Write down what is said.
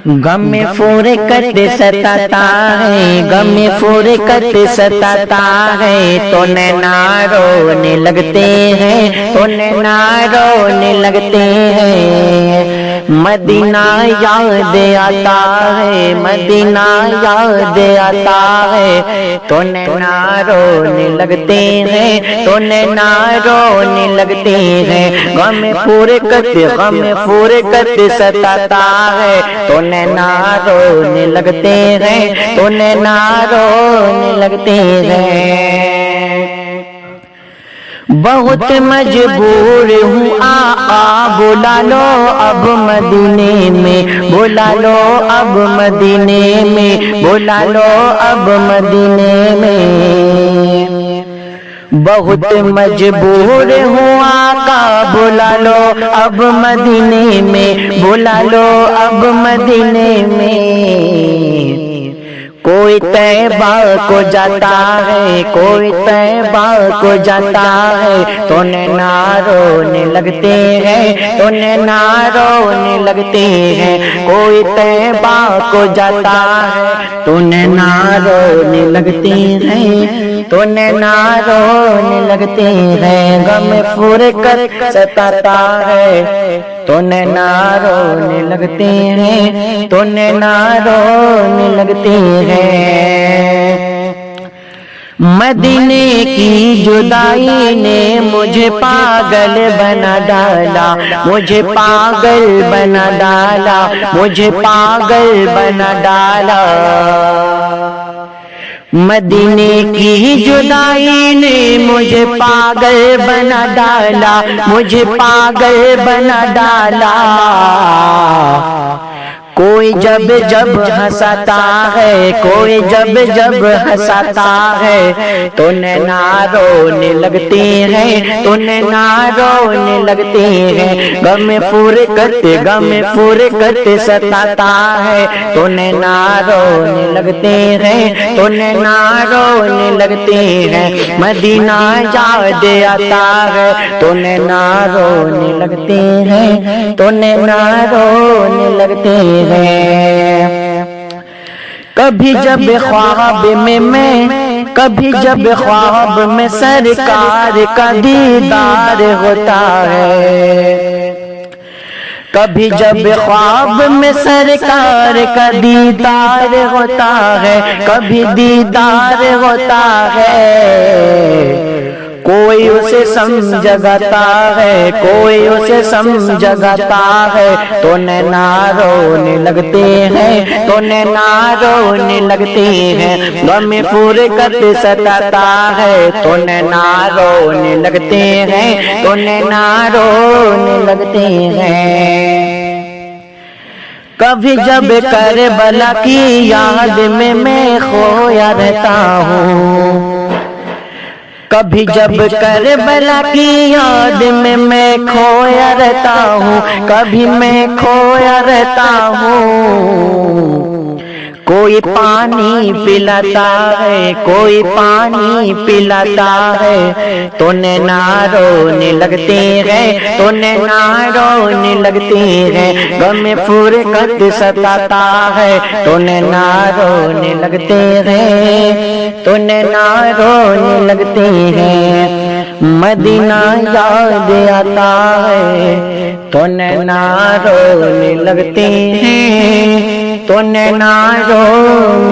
غم میں فرقت ستاتا ہے، غم میں فرقت ستاتا ہے، تو نینا رونے لگتے ہیں، تو نینا رونے لگتے ہیں۔ مدینہ یاد آتا ہے، مدینہ یاد آتا ہے، تو نینا رونے لگتے ہیں، تو نینا رونے لگتے ہیں۔ غم میں فرقت، غم میں فرقت ستاتا ہے، تو نینا رونے لگتے ہیں، تو نینا رونے لگتے ہیں۔ بہت مجبور ہوں آقا بلا لو اب مدینے میں، بلا لو اب مدینے میں، بلا لو اب مدینے میں۔ بہت مجبور ہوں آقا بلا لو اب مدینے میں، بلا لو اب مدینے میں۔ کوئی طیبہ کو جاتا ہے، کوئی طیبہ کو جاتا ہے، تو نینا رونے لگتے ہیں، تو نینا رونے لگتے ہیں۔ کوئی طیبہ کو جاتا ہے، تو نینا رونے لگتے ہیں، تو نینا رونے لگتے ہیں۔ غم فرقت ستاتا ہے، تو نینا رونے لگتے ہیں، تو نینا رونے لگتے ہیں۔ مدینے کی جدائی نے مجھے پاگل بنا ڈالا، مجھے پاگل بنا ڈالا، مجھے پاگل بنا ڈالا۔ مدینے کی جدائی نے مجھے پاگل بنا ڈالا، مجھے پاگل بنا ڈالا۔ کوئی جب جب ہنساتا ہے، کوئی جب جب ہنساتا ہے، تو نینا رونے لگتے ہیں، تو نینا رونے لگتے ہیں۔ غم فرقت، غم فرقت ستاتا ہے، تو نینا رونے لگتے ہیں، تو نینا رونے لگتے ہیں۔ مدینہ یاد آتا ہے، تو نینا رونے لگتے ہیں، تو نینا رونے لگتے ہیں۔ کبھی جب خواب میں کبھی جب خواب میں سرکار کا دیدار ہوتا ہے، کبھی جب خواب میں سرکار کا دیدار ہوتا ہے، کبھی دیدار ہوتا ہے۔ کوئی اسے سمجھاتا ہے، کوئی اسے سمجھاتا ہے، تو نینا رونے لگتے ہیں، تو نینا رونے لگتے ہیں۔ غم فرقت ستاتا ہے، تو نینا رونے لگتے ہیں، تو نینا رونے لگتے ہیں۔ کبھی جب کربلا کی یاد میں کھویا رہتا ہوں، کبھی جب کربلا کی یاد میں کھویا رہتا ہوں، کبھی میں کھویا رہتا ہوں۔ کوئی پانی پلاتا ہے، کوئی پانی پلاتا ہے، تو نینا رونے لگتے ہیں، تو نینا رونے لگتے ہیں۔ غم فرقت ستاتا ہے، تو نینا رونے لگتے ہیں، تو نینا رونے لگتے ہیں۔ مدینہ یاد آتا ہے، تو نینا رونے لگتے ہیں، تو نینا رونے